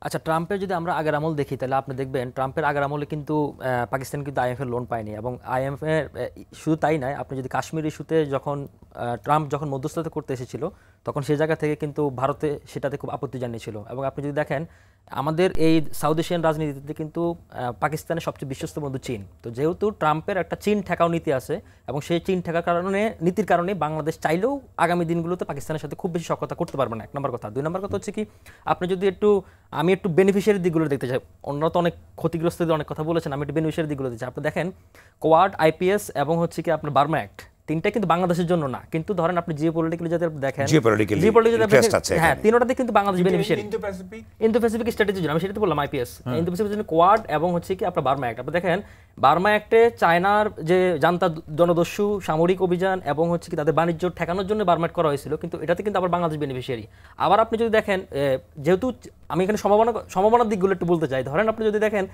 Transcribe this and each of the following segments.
আচ্ছা, ট্রাম্পের যদি আমরা আগের আমল দেখি তাহলে আপনি দেখবেন ট্রাম্পের আগের আমলে কিন্তু পাকিস্তান কিন্তু আইএমএফ এর লোন পায়নি, এবং আইএমএফ এর শুধু তাই নয়, আপনি যদি কাশ্মীর ইস্যুতে যখন ট্রাম্প যখন মধ্যস্থতা করতে এসেছিল তখন সেই জায়গা থেকে কিন্তু ভারতে সেটাতে খুব আপত্তি জানিয়েছিল। এবং আপনি যদি দেখেন আমাদের এই সাউথ এশিয়ান রাজনীতিতে কিন্তু পাকিস্তানের সবচেয়ে বিশ্বস্ত বন্ধু চীন। তো যেহেতু ট্রাম্পের একটা চীন ঠেকাও নীতি আছে এবং সেই চীন ঠেকার কারণে নীতির কারণে বাংলাদেশ চাইলেও আগামী দিনগুলোতে পাকিস্তানের সাথে খুব বেশি সক্ষতা করতে পারবে না, এক নম্বর কথা। দুই নম্বর কথা হচ্ছে কি, আপনি যদি আমি একটু বেনিফিশিয়ারি দিকগুলো দেখতে চাই। অন্যরা তো অনেক ক্ষতিগ্রস্তদের অনেক কথা বলেছেন, আমি একটু বেনিফিশিয়ারি দিকগুলো দিচ্ছি। আপনি দেখেন কোয়াড, আইপিএস এবং হচ্ছে কি আপনার বার্মা অ্যাক্ট, তিনটা কিন্তু বাংলাদেশের জন্য না, কিন্তু ধরেন আপনি জিওপলিটিক্যালি যদি দেখেন, হ্যাঁ, তিনটাতে কিন্তু বাংলাদেশ বেনিফিশিয়ারি। ইন্দো প্যাসিফিক স্ট্র্যাটেজির জন্য আমি সেটা তো বললাম আইপিএস, ইন্দো প্যাসিফিকের জন্য কোয়াড এবং হচ্ছে কি আপনার বার্মা অ্যাক্ট। আপনি দেখেন বার্মা অ্যাক্টে চায়নার যে জান্তা জনদস্যু সামরিক অভিযান এবং হচ্ছে কি তাদের বাণিজ্য ঠেকানোর জন্য বার্মা অ্যাক্ট করা হয়েছিল, কিন্তু এটাতে কিন্তু আবার বাংলাদেশ বেনিফিশিয়ারি। আবার আপনি যদি দেখেন, যেহেতু আমি এখানে সম্ভাবনার দিকগুলো একটু বলতে চাই, ধরেন আপনি যদি দেখেন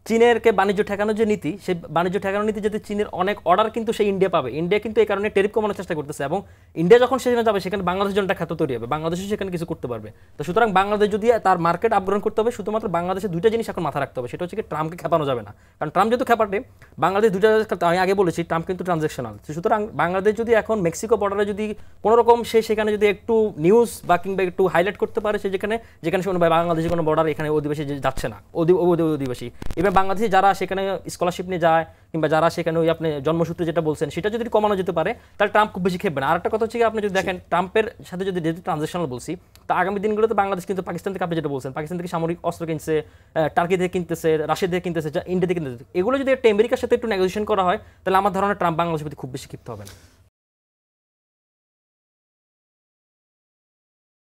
চীনেরকে বাণিজ্য ঠেকানোর যে নীতি, সেই বাণিজ্য ঠেকানোর নীতি যাতে চীনের অনেক অর্ডার কিন্তু সেই ইন্ডিয়া পাবে, ইন্ডিয়া কিন্তু এই কারণে টেরিফ কমানোর চেষ্টা করতেছে, এবং ইন্ডিয়া যখন সেখানে যাবে সেখানে বাংলাদেশের জন্য একটা খাত তৈরি হবে, বাংলাদেশও সেখানে কিছু করতে পারবে। তো সুতরাং বাংলাদেশ যদি তার মার্কেট আপগ্রেড করতে হবে, শুধুমাত্র বাংলাদেশের দুইটা জিনিস এখন মাথা রাখতে হবে, সেটা হচ্ছে কি ট্রাম্পকে খেপানো যাবে না। কারণ ট্রাম্প যেহেতু খেপাটে, বাংলাদেশ দুইটা, আমি আগে বলেছি ট্রাম্প কিন্তু ট্রানজ্যাকশনাল। সুতরাং বাংলাদেশ যদি এখন মেক্সিকো বর্ডারে যদি কোনো রকম সেখানে যদি একটু নিউজ বা কিংবা একটু হাইলাইট করতে পারে, যেখানে বাংলাদেশের কোনো বর্ডার এখানে অধিবাসী যাচ্ছে না, অধিবাসী, এবার বাংলাদেশে যারা সেখানে স্কলারশিপ নিয়ে যায় কিংবা যারা সেখানে ওই আপনি জন্মসূত্রে যেটা বলছেন সেটা যদি কমানো যেতে পারে, তাহলে ট্রাম্প খুব বেশি খেপবে না। আর একটা কথা হচ্ছে আপনি যদি দেখেন ট্রাম্পের সাথে যদি যেহেতু ট্রানজ্যাকশনাল বলছি, তো আগামী দিনগুলোতে বাংলাদেশ কিন্তু পাকিস্তান থেকে, আপনি যেটা বলছেন, পাকিস্তান থেকে সামরিক অস্ত্র কিনছে, টার্কি থেকে কিনতেছে, রাশিয়া থেকে কিনতেছে, ইন্ডিয়া থেকে কিনতেছে, এগুলো যদি একটা আমেরিকার সাথে একটু নেগোসিয়েশন করা হয়, তাহলে আমার ধারণা ট্রাম্প বাংলাদেশের প্রতি খুব বেশি ক্ষিপ্ত হবে না।